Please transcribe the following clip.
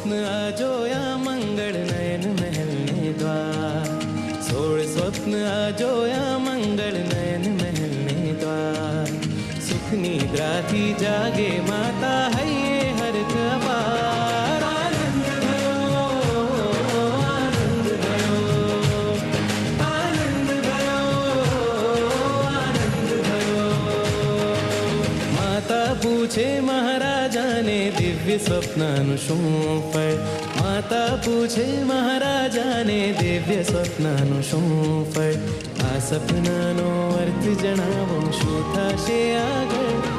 સ્વપ્ન આ જોયા મંગળ નયન મહેલને દ્વાર 16 સ્વપ્ન આ જોયા મંગળ નયન મહેલને દ્વાર સુખ નિદ્રાથી જાગે માતા હૈયે હર્ષ અપાર આનંદ ભયો આનંદ ભયો આનંદ ભયો આનંદ ભયો માતા પૂછે મહારાજાને દિવ્ય સ્વપ્નનું શું ફળ માતા પૂછે મહારાજાને દિવ્ય સ્વપ્નનું શું ફળ આ સપનાનો અર્થ જણાવો શું થશે આગળ